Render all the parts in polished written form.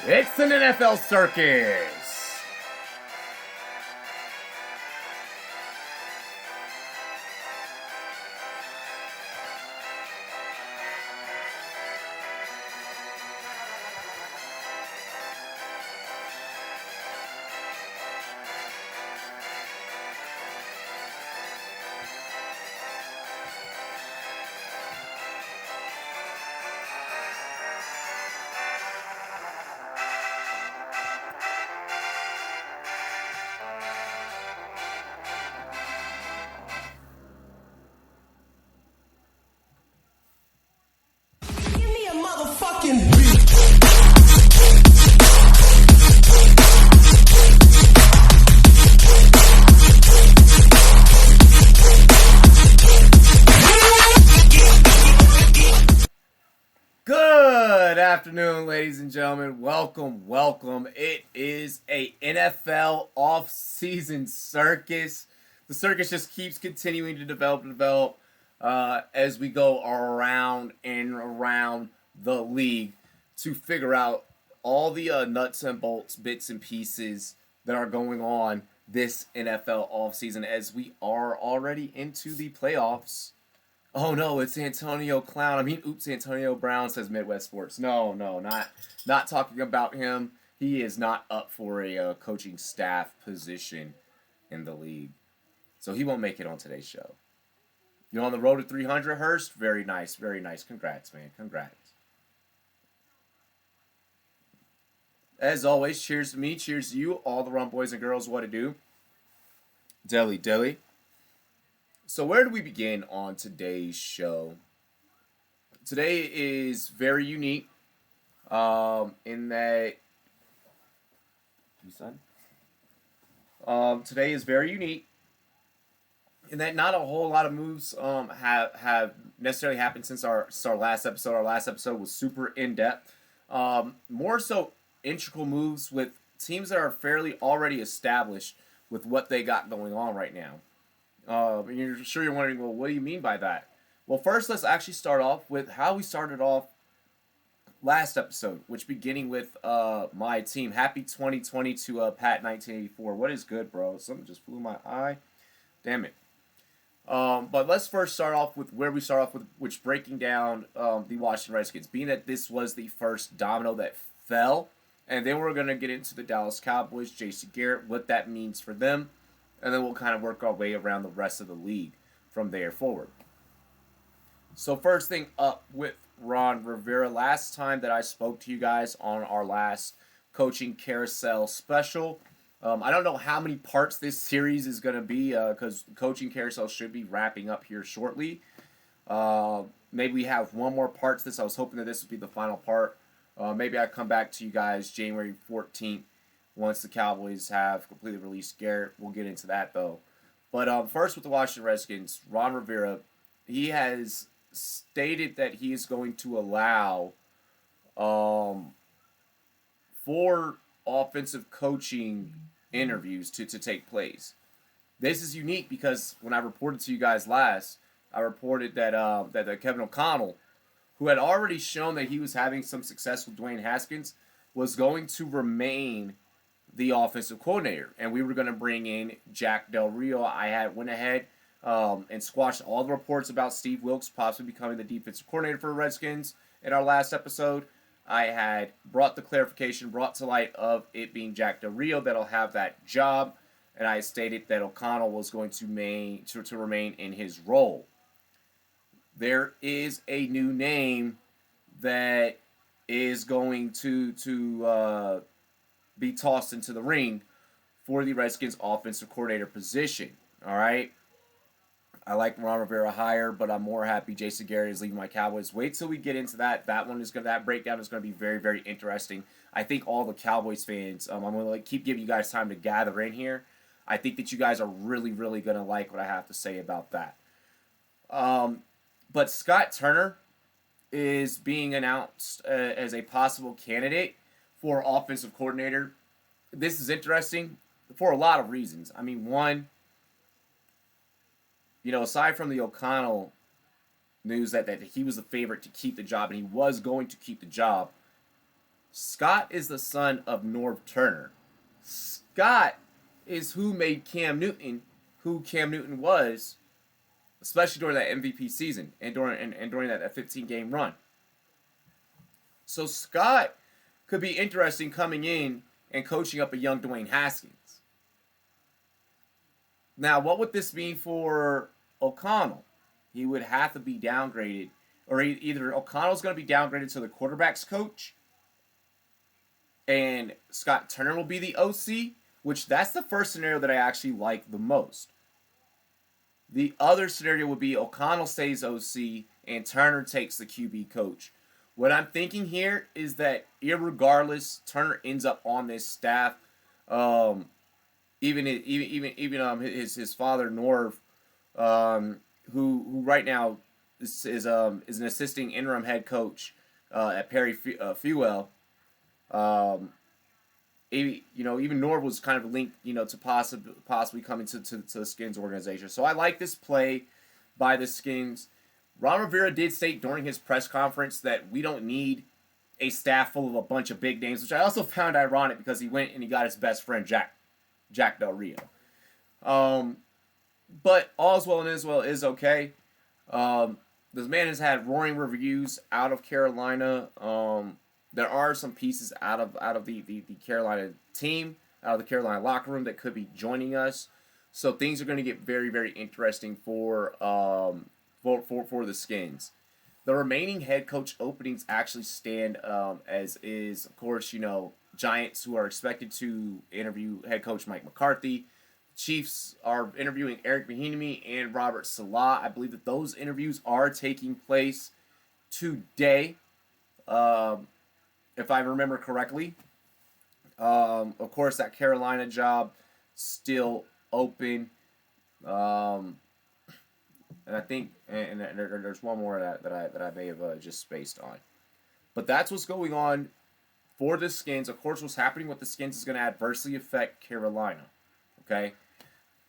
It's an NFL circus. Give me a motherfucking beat. Good afternoon, ladies and gentlemen. Welcome. It is a NFL off-season circus. The circus just keeps continuing to develop as we go around and around the league to figure out all the nuts and bolts, bits and pieces that are going on this NFL offseason as we are already into the playoffs. Oh no, it's Antonio Antonio Brown, says Midwest Sports. No, not talking about him. He is not up for a coaching staff position in the league, so he won't make it on today's show. You're on the road to 300, Hurst. Very nice. Congrats, man. Congrats. As always, cheers to me, cheers to you, all the Rumboyz and girls. What to do? Deli. So where do we begin on today's show? Today is very unique in that... today is very unique in that not a whole lot of moves have necessarily happened since our last episode. Our last episode was super in-depth. More so integral moves with teams that are fairly already established with what they got going on right now. And you're wondering, well, what do you mean by that? Well, first, let's actually start off with how we started off last episode, which beginning with my team. Happy 2020 to Pat 1984. What is good, bro? Something just flew my eye. Damn it. But let's first start off with where we start off with, which breaking down the Washington Redskins, being that this was the first domino that fell, and then we're going to get into the Dallas Cowboys, J.C. Garrett, what that means for them. And then we'll kind of work our way around the rest of the league from there forward. So first thing up with Ron Rivera. Last time that I spoke to you guys on our last Coaching Carousel special, I don't know how many parts this series is going to be because Coaching Carousel should be wrapping up here shortly. Maybe we have one more part to this. I was hoping that this would be the final part. Maybe I come back to you guys January 14th. Once the Cowboys have completely released Garrett. We'll get into that, though. But first with the Washington Redskins, Ron Rivera, he has stated that he is going to allow 4 offensive coaching interviews to take place. This is unique because when I reported to you guys last, I reported that Kevin O'Connell, who had already shown that he was having some success with Dwayne Haskins, was going to remain the offensive coordinator, and we were going to bring in Jack Del Rio. I went ahead and squashed all the reports about Steve Wilks possibly becoming the defensive coordinator for the Redskins in our last episode. I had brought to light of it being Jack Del Rio that'll have that job, and I stated that O'Connell was going to remain in his role. There is a new name that is going to be tossed into the ring for the Redskins offensive coordinator position. All right. I like Ron Rivera hire, but I'm more happy Jason Garrett is leaving my Cowboys. Wait till we get into that. That breakdown is going to be very, very interesting. I think all the Cowboys fans, I'm going to keep giving you guys time to gather in here. I think that you guys are really, really going to like what I have to say about that. But Scott Turner is being announced as a possible candidate for offensive coordinator. This is interesting for a lot of reasons. I mean, one, aside from the O'Connell news that he was the favorite to keep the job, and he was going to keep the job, Scott is the son of Norv Turner. Scott is who made Cam Newton who Cam Newton was, especially during that MVP season and during that 15-game run. So Scott could be interesting coming in and coaching up a young Dwayne Haskins. Now, what would this mean for O'Connell? He would have to be downgraded, or either O'Connell's going to be downgraded to the quarterback's coach, and Scott Turner will be the OC, which that's the first scenario that I actually like the most. The other scenario would be O'Connell stays OC and Turner takes the QB coach. What I'm thinking here is that irregardless, Turner ends up on this staff. Even his father Norv, who right now is an assisting interim head coach at Perry Fewell. Even Norv was kind of linked, to possibly coming to the Skins organization. So I like this play by the Skins. Ron Rivera did state during his press conference that we don't need a staff full of a bunch of big names, which I also found ironic because he went and he got his best friend Jack Del Rio. But all's well and Israel is okay. This man has had roaring reviews out of Carolina. There are some pieces out of the Carolina team, out of the Carolina locker room that could be joining us. So things are going to get very, very interesting for the Skins. The remaining head coach openings actually stand as is, of course, Giants, who are expected to interview head coach Mike McCarthy. Chiefs are interviewing Eric Bieniemy and Robert Saleh. I believe that those interviews are taking place today, if I remember correctly. Of course, that Carolina job still open. And I think, and there's one more that I may have just spaced on. But that's what's going on for the Skins. Of course, what's happening with the Skins is going to adversely affect Carolina. Okay?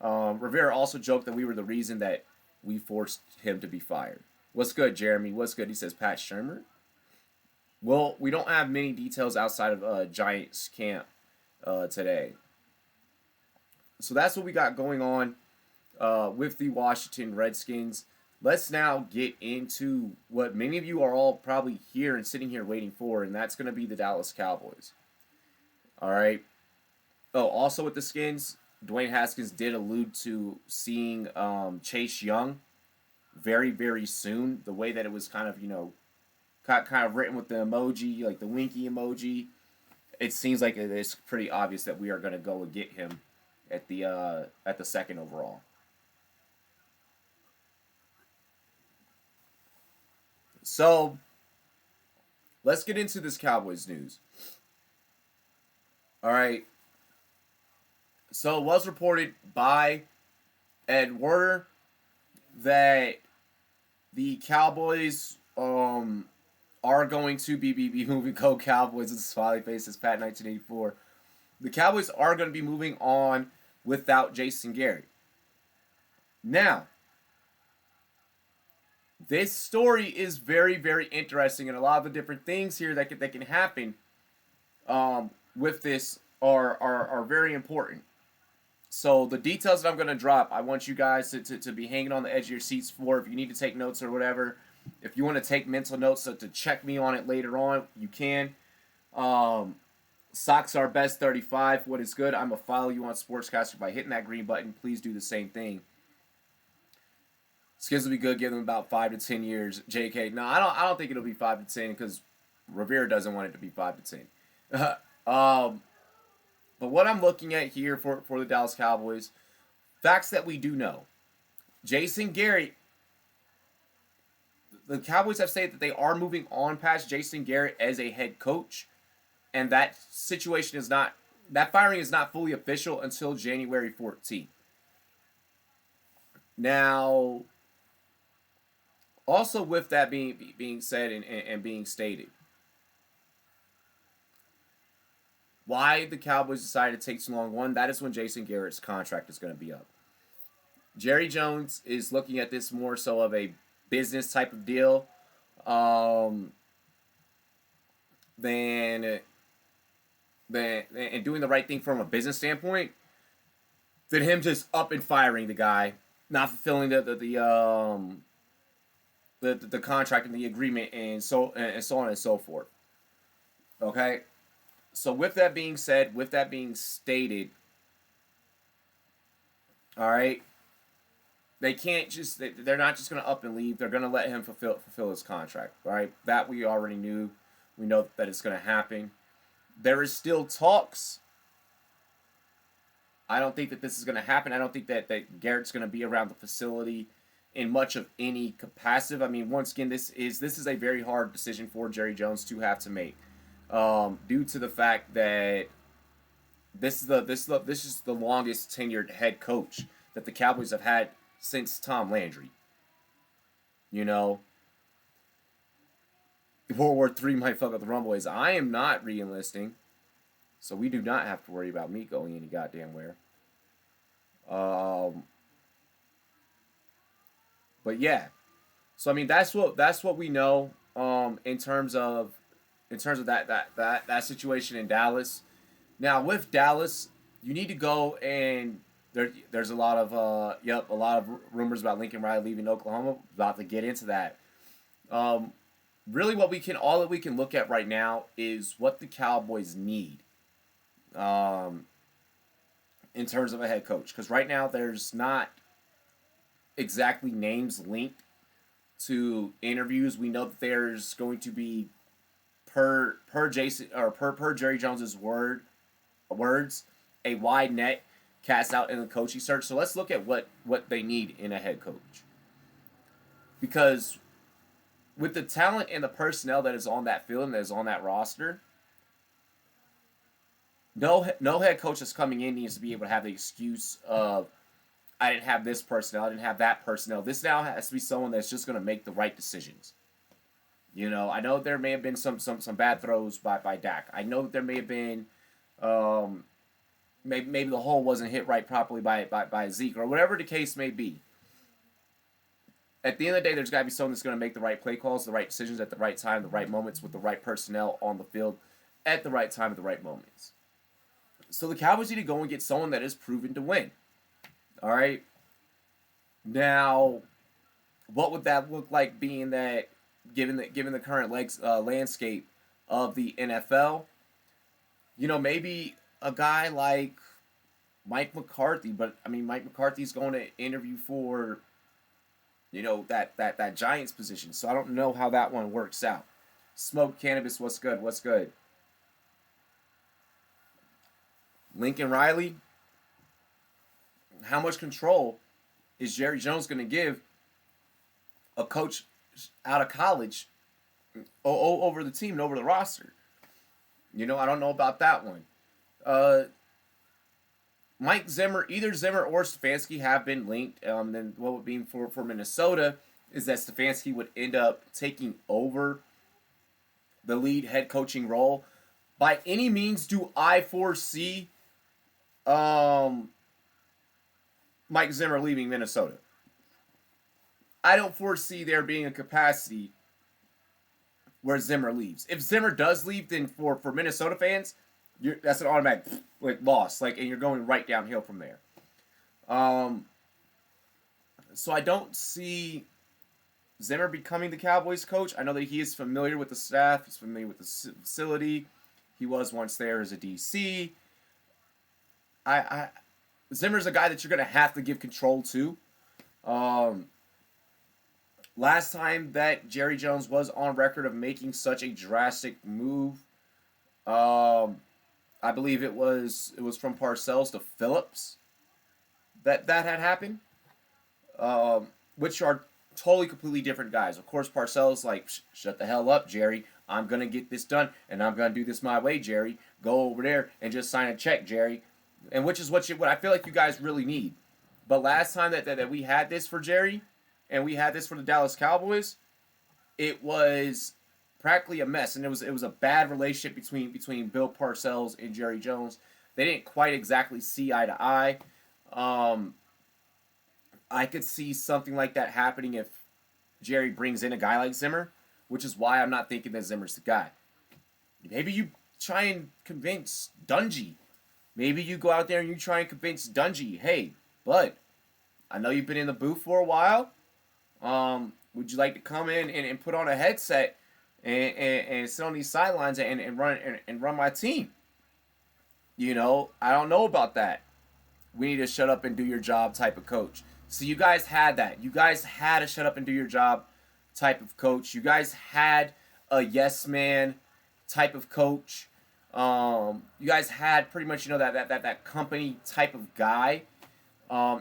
Rivera also joked that we were the reason that we forced him to be fired. What's good, Jeremy? What's good? He says, Pat Shermer. Well, we don't have many details outside of Giants camp today. So that's what we got going on with the Washington Redskins. Let's now get into what many of you are all probably here and sitting here waiting for, and that's going to be the Dallas Cowboys. All right. Oh, also with the Skins, Dwayne Haskins did allude to seeing Chase Young very, very soon. The way that it was kind of written with the emoji, like the winky emoji, it seems like it's pretty obvious that we are going to go and get him at the second overall. So, let's get into this Cowboys news. All right. So, it was reported by Ed Werder that the Cowboys are going to be moving. Go Cowboys with smiley faces, Pat 1984. The Cowboys are going to be moving on without Jason Garrett. Now, this story is very, very interesting, and a lot of the different things here that can happen with this are very important. So the details that I'm going to drop, I want you guys to be hanging on the edge of your seats for. If you need to take notes or whatever, if you want to take mental notes to check me on it later on, you can. Socks are best 35. What is good? I'm going to follow you on Sportscaster by hitting that green button. Please do the same thing. Skins will be good. Give them about 5 to 10 years. JK. No, I don't think it'll be 5 to 10 because Rivera doesn't want it to be 5 to 10. But what I'm looking at here for the Dallas Cowboys, facts that we do know. Jason Garrett, the Cowboys have said that they are moving on past Jason Garrett as a head coach, and that situation is not, that firing is not fully official until January 14th. Now, also with that being said and being stated, why the Cowboys decided to take too long, one, that is when Jason Garrett's contract is going to be up. Jerry Jones is looking at this more so of a business type of deal than and doing the right thing from a business standpoint than him just up and firing the guy, not fulfilling the contract and the agreement, and so on and so forth. Okay, so with that being said, with that being stated, all right, they can't just they're not just going to up and leave. They're going to let him fulfill his contract. All right, that we already knew. We know that it's going to happen. There is still talks. I don't think that this is going to happen. I don't think that Garrett's going to be around the facility in much of any capacity. I mean, once again, this is a very hard decision for Jerry Jones to have to make, due to the fact that this is the longest tenured head coach that the Cowboys have had since Tom Landry. You know, World War III might fuck up the Rumboyz. I am not re-enlisting, so we do not have to worry about me going any goddamn where. But yeah, so I mean that's what we know. In terms of that situation in Dallas. Now with Dallas, you need to go and there's a lot of a lot of rumors about Lincoln Riley leaving Oklahoma. About to get into that. Really, all that we can look at right now is what the Cowboys need. In terms of a head coach, because right now there's not exactly names linked to interviews. We know that there's going to be per Jerry Jones's words, a wide net cast out in the coaching search. So let's look at what they need in a head coach, because with the talent and the personnel that is on that field and that is on that roster, no head coach that's coming in needs to be able to have the excuse of, I didn't have this personnel, I didn't have that personnel. This now has to be someone that's just going to make the right decisions. You know, I know there may have been some bad throws by Dak. I know that there may have been maybe the hole wasn't hit right properly by Zeke, or whatever the case may be. At the end of the day, there's got to be someone that's going to make the right play calls, the right decisions at the right time, the right moments, with the right personnel on the field at the right time at the right moments. So the Cowboys need to go and get someone that is proven to win. All right. Now, what would that look like, being that given the current landscape of the NFL? You know, maybe a guy like Mike McCarthy, but I mean, Mike McCarthy's going to interview for, you know, that Giants position. So I don't know how that one works out. Smoke Cannabis, what's good? What's good? Lincoln Riley, how much control is Jerry Jones going to give a coach out of college over the team and over the roster? You know, I don't know about that one. Mike Zimmer, either Zimmer or Stefanski have been linked. Then what would be for Minnesota is that Stefanski would end up taking over the lead head coaching role. By any means do I foresee Mike Zimmer leaving Minnesota. I don't foresee there being a capacity where Zimmer leaves. If Zimmer does leave, then for Minnesota fans, that's an automatic loss. And you're going right downhill from there. So I don't see Zimmer becoming the Cowboys coach. I know that he is familiar with the staff. He's familiar with the facility. He was once there as a DC. Zimmer's a guy that you're going to have to give control to. Last time that Jerry Jones was on record of making such a drastic move, I believe it was from Parcells to Phillips that had happened, which are totally completely different guys. Of course, Parcells like, shut the hell up, Jerry. I'm going to get this done, and I'm going to do this my way, Jerry. Go over there and just sign a check, Jerry. And which is what I feel like you guys really need. But last time that we had this for Jerry, and we had this for the Dallas Cowboys, it was practically a mess, and it was a bad relationship between Bill Parcells and Jerry Jones. They didn't quite exactly see eye to eye. I could see something like that happening if Jerry brings in a guy like Zimmer, which is why I'm not thinking that Zimmer's the guy. Maybe you try and convince Dungy. Maybe you go out there and you try and convince Dungy, hey, bud, I know you've been in the booth for a while. Would you like to come in and put on a headset and sit on these sidelines and run my team? I don't know about that. We need to shut up and do your job type of coach. So you guys had that. You guys had a shut up and do your job type of coach. You guys had a yes man type of coach. You guys had pretty much that company type of guy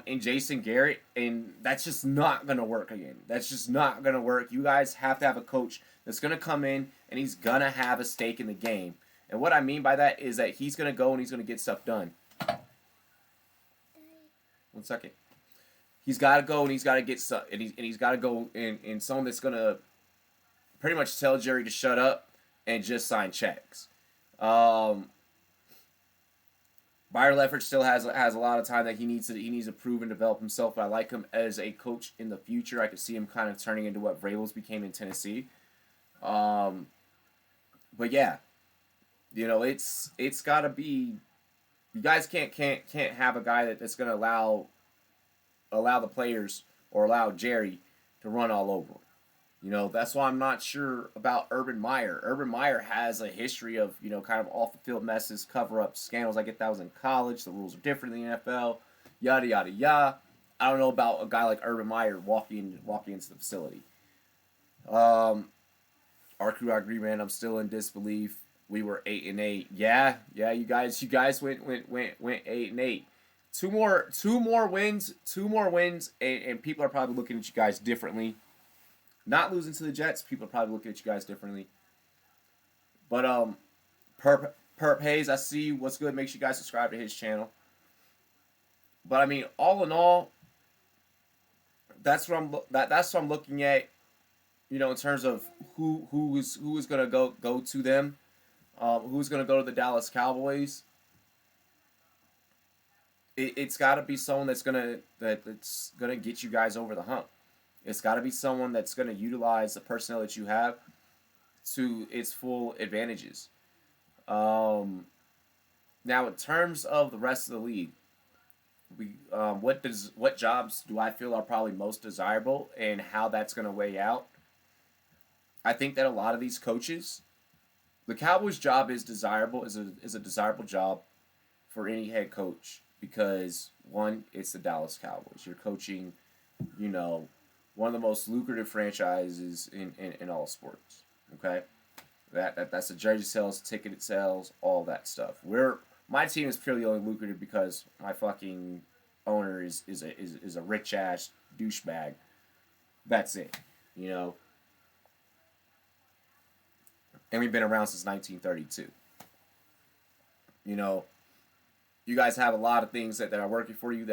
in Jason Garrett, and that's just not gonna work again. That's just not gonna work. You guys have to have a coach that's gonna come in and he's gonna have a stake in the game. And what I mean by that is that he's gonna go and he's gonna get stuff done. 1 second. He's got to go and he's got to get stuff, and he's got to go in someone that's gonna pretty much tell Jerry to shut up and just sign checks. Byron Leffert still has a lot of time that he needs to prove and develop himself. But I like him as a coach in the future. I could see him kind of turning into what Vrabels became in Tennessee. But yeah, it's got to be. You guys can't have a guy that's going to allow the players or allow Jerry to run all over. That's why I'm not sure about Urban Meyer. Urban Meyer has a history of, kind of off the field messes, cover up scandals. I get that was in college. The rules are different in the NFL. Yada yada yada. I don't know about a guy like Urban Meyer walking into the facility. Our crew, I agree, man. I'm still in disbelief. We were 8-8. Yeah. You guys went 8-8. Two more wins, and people are probably looking at you guys differently. Not losing to the Jets, people are probably looking at you guys differently. But Perp Hayes, I see what's good. Make sure you guys subscribe to his channel. But I mean, all in all, that's what I'm looking at. In terms of who is gonna go to them. Who's going to go to the Dallas Cowboys? It's got to be someone that's gonna get you guys over the hump. It's got to be someone that's going to utilize the personnel that you have to its full advantages. Now, in terms of the rest of the league, what jobs do I feel are probably most desirable and how that's going to weigh out? I think that a lot of these coaches. The Cowboys' job is desirable, is a desirable job for any head coach because, one, it's the Dallas Cowboys. You're coaching, one of the most lucrative franchises in all sports. Okay? That's the jersey sales, ticket sales, all that stuff. My team is purely only lucrative because my fucking owner is a rich ass douchebag. That's it. And we've been around since 1932. You guys have a lot of things that are working for you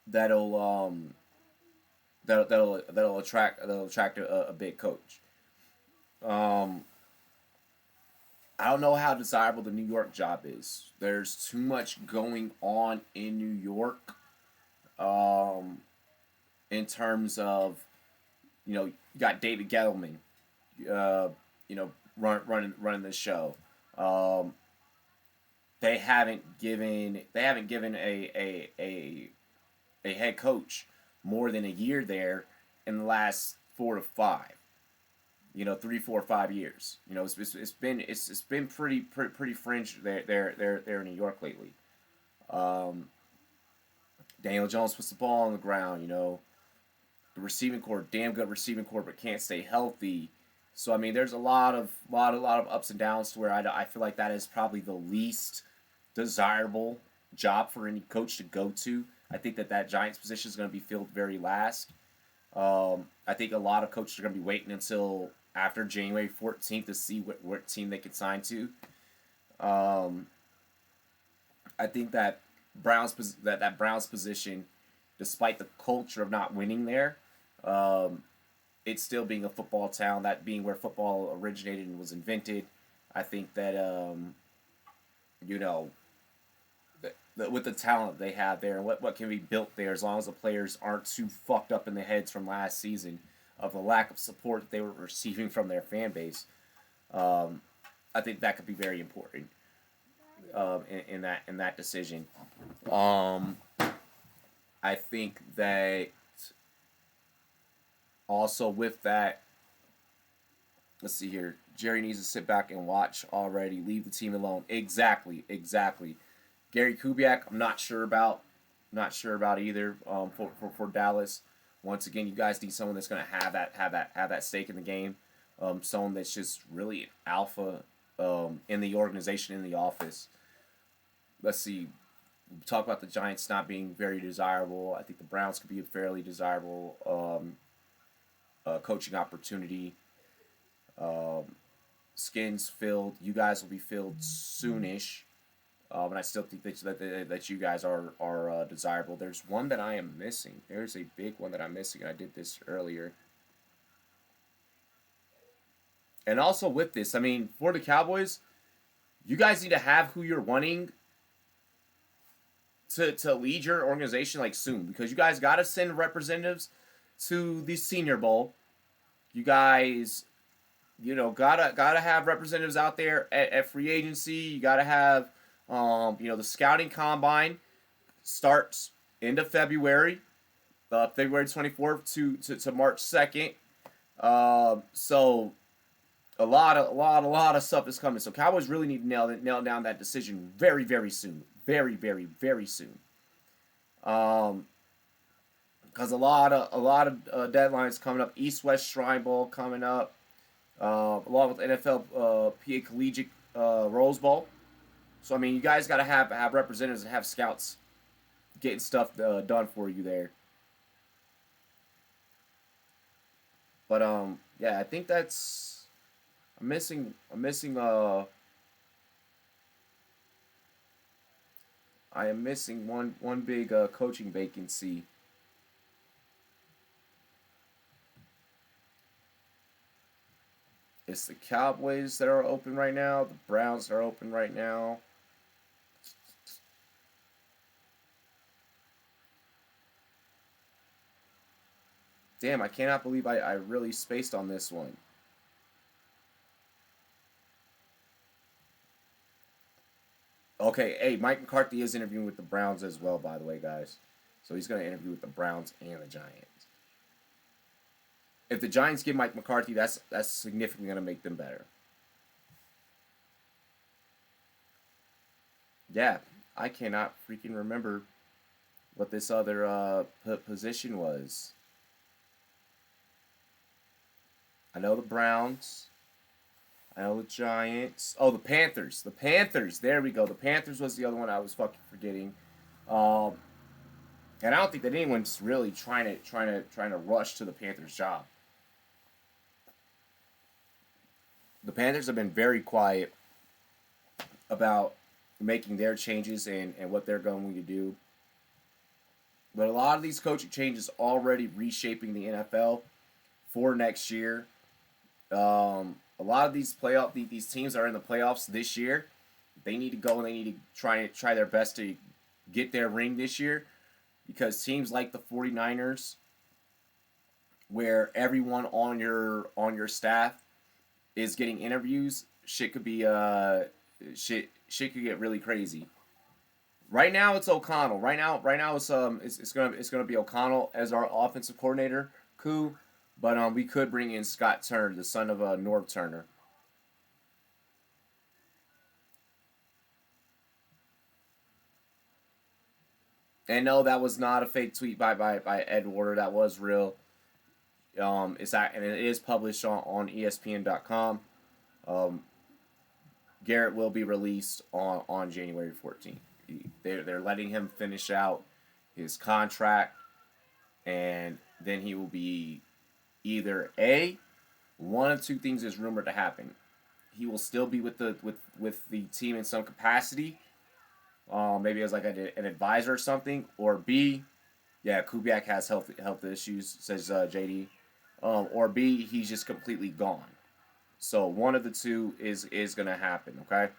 that'll attract a big coach. I don't know how desirable the New York job is. There's too much going on in New York. In terms of, you got David Gettleman. Running the show. They haven't given a head coach more than a year there in the last 4 to 5. 3, 4, 5 years. It's been pretty fringe there in New York lately. Daniel Jones puts the ball on the ground. The receiving core, damn good receiving core, but can't stay healthy. So I mean, there's a lot of ups and downs to where I feel like that is probably the least desirable job for any coach to go to. I think that Giants position is going to be filled very last. I think a lot of coaches are going to be waiting until after January 14th to see what team they can sign to. I think that Browns position, despite the culture of not winning there, it's still being a football town, that being where football originated and was invented. I think that, with the talent they have there and what can be built there, as long as the players aren't too fucked up in the heads from last season of the lack of support that they were receiving from their fan base, I I think that could be very important in that decision. I think that also with that, let's see here. Jerry needs to sit back and watch already. Leave the team alone. Exactly. Gary Kubiak, I'm not sure about. Not sure about either. For Dallas, once again, you guys need someone that's going to have that stake in the game. Someone that's just really an alpha in the organization, in the office. Let's see. We talk about the Giants not being very desirable. I think the Browns could be a fairly desirable coaching opportunity. Skins filled. You guys will be filled soonish. And I still think that you guys are desirable. There's one that I am missing. There's a big one that I'm missing. I did this earlier. And also with this, I mean, for the Cowboys, you guys need to have who you're wanting to lead your organization like soon, because you guys got to send representatives to the Senior Bowl. You guys, gotta have representatives out there at free agency. You gotta have, the scouting combine starts end of February, February 24th to March 2nd. So a lot of stuff is coming. So Cowboys really need to nail down that decision very, very soon. Very, very, very soon. Because a lot of deadlines coming up. East-West Shrine Bowl coming up. Along with NFL PA Collegiate Rose Bowl. So I mean, you guys got to have representatives and have scouts getting stuff done for you there. But yeah, I think that's I'm missing I am missing one big coaching vacancy. It's the Cowboys that are open right now. The Browns are open right now. Damn, I cannot believe I really spaced on this one. Okay, hey, Mike McCarthy is interviewing with the Browns as well, by the way, guys. So he's going to interview with the Browns and the Giants. If the Giants get Mike McCarthy, that's significantly going to make them better. Yeah, I cannot freaking remember what this other position was. I know the Browns. I know the Giants. Oh, the Panthers. The Panthers. There we go. The Panthers was the other one I was fucking forgetting. And I don't think that anyone's really trying to rush to the Panthers' job. The Panthers have been very quiet about making their changes and what they're going to do. But a lot of these coaching changes already reshaping the NFL for next year. A lot of these teams are in the playoffs this year. They need to go and they need to try their best to get their ring this year, because teams like the 49ers, where everyone on your staff is getting interviews, shit could be shit could get really crazy. Right now it's O'Connell. Right now it's gonna be O'Connell as our offensive coordinator. Cool. But we could bring in Scott Turner, the son of Norv Turner. And no, that was not a fake tweet by Ed Warder. That was real. And it is published on ESPN.com. Garrett will be released on January 14th. They're letting him finish out his contract, and then he will be either one of two things is rumored to happen. He will still be with the team in some capacity, maybe as like an advisor or something, or B, yeah, Kubiak has health issues, says JD, or B, he's just completely gone. So one of the two is gonna happen. Okay.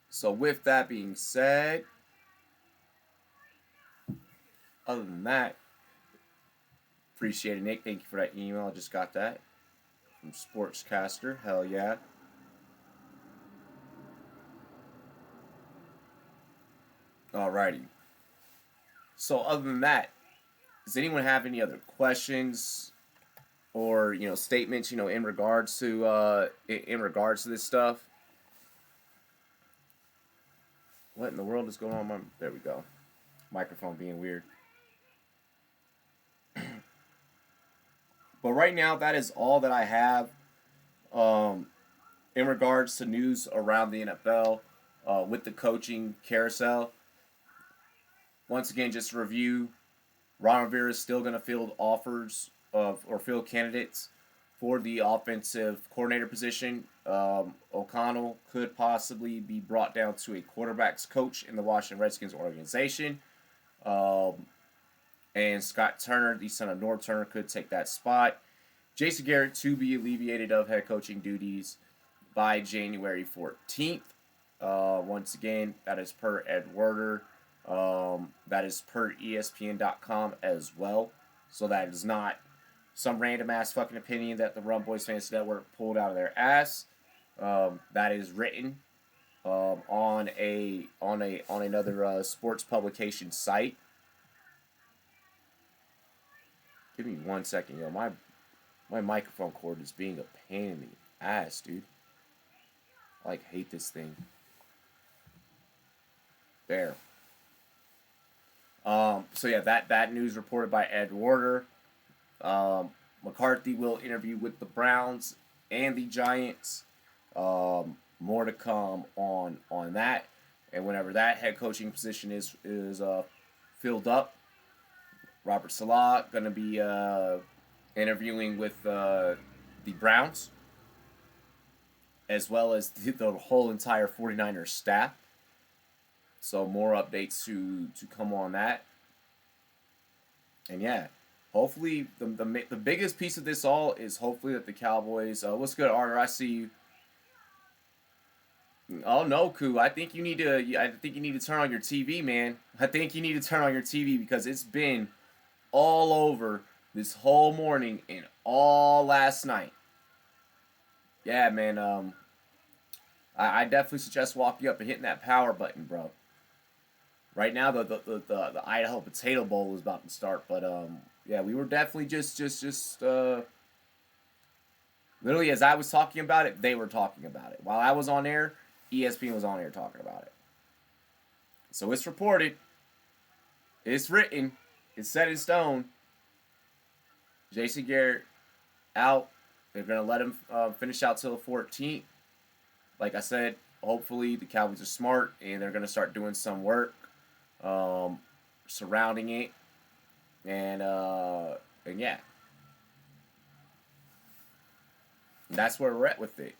So with that being said, other than that, appreciate it, Nick. Thank you for that email. I just got that. from Sportscaster. Hell yeah. Alrighty. So other than that, does anyone have any other questions or statements in regards to this stuff? What in the world is going on? There we go. Microphone being weird. But right now, that is all that I have in regards to news around the NFL with the coaching carousel. Once again, just to review, Ron Rivera is still going to field offers or field candidates for the offensive coordinator position. O'Connell could possibly be brought down to a quarterbacks coach in the Washington Redskins organization. And Scott Turner, the son of Norm Turner, could take that spot. Jason Garrett to be alleviated of head coaching duties by January 14th. Once again, that is per Ed Werder. That is per ESPN.com as well. So that is not some random ass fucking opinion that the Rumboyz Fantasy Network pulled out of their ass. That is written on another sports publication site. Give me 1 second, yo. My microphone cord is being a pain in the ass, dude. I hate this thing. There. So yeah, that news reported by Ed Werder. McCarthy will interview with the Browns and the Giants. More to come on that. And whenever that head coaching position is filled up, Robert Salah going to be interviewing with the Browns, as well as the whole entire 49ers staff. So more updates to come on that. And yeah, hopefully the biggest piece of this all is hopefully that the Cowboys. What's good, Arthur? I see you. Oh no, Koo. I think you need to turn on your TV, man. I think you need to turn on your TV because it's been all over this whole morning and all last night. Yeah, man. I definitely suggest walking up and hitting that power button, bro. Right now, the Idaho Potato Bowl is about to start, but yeah, we were definitely just literally as I was talking about it, they were talking about it. While I was on air, ESPN was on air talking about it. So it's reported, it's written, it's set in stone. Jason Garrett out. They're gonna let him finish out till the 14th. Like I said, hopefully the Cowboys are smart and they're gonna start doing some work surrounding it, and yeah, that's where we're at with it.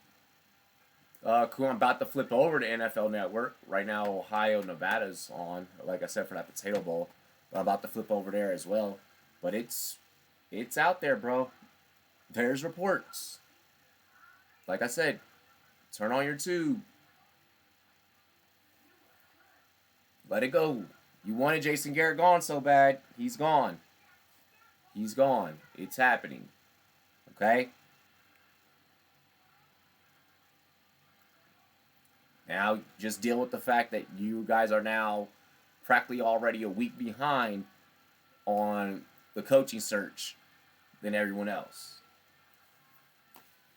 Cool. I'm about to flip over to NFL Network right now. Ohio, Nevada's on. Like I said, for that Potato Bowl, I'm about to flip over there as well. But it's out there, bro. There's reports. Like I said, turn on your tube. Let it go. You wanted Jason Garrett gone so bad. He's gone. He's gone. It's happening. Okay? Now, just deal with the fact that you guys are now practically already a week behind on the coaching search than everyone else.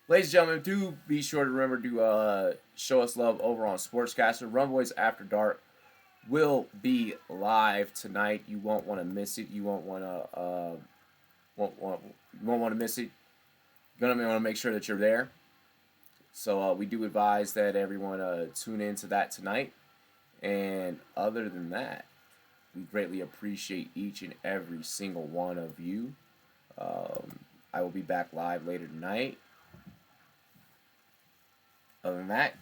Ladies and gentlemen, do be sure to remember to show us love over on Sportscaster. Rumboyz After Dark will be live tonight. You won't want to miss it. You won't want to miss it. You're gonna want to make sure that you're there. So we do advise that everyone tune into that tonight. And other than that, we greatly appreciate each and every single one of you. I will be back live later tonight. Other than that,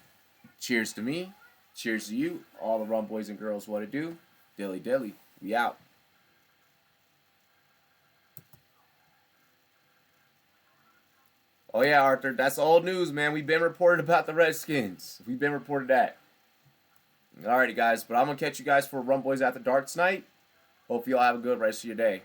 cheers to me. Cheers to you, all the rum boys and girls. What to do? Dilly dilly. We out. Oh yeah, Arthur, that's old news, man. We've been reported about the Redskins. We've been reported that. Alrighty, guys, but I'm gonna catch you guys for Rumboyz After Dark tonight. Hope you all have a good rest of your day.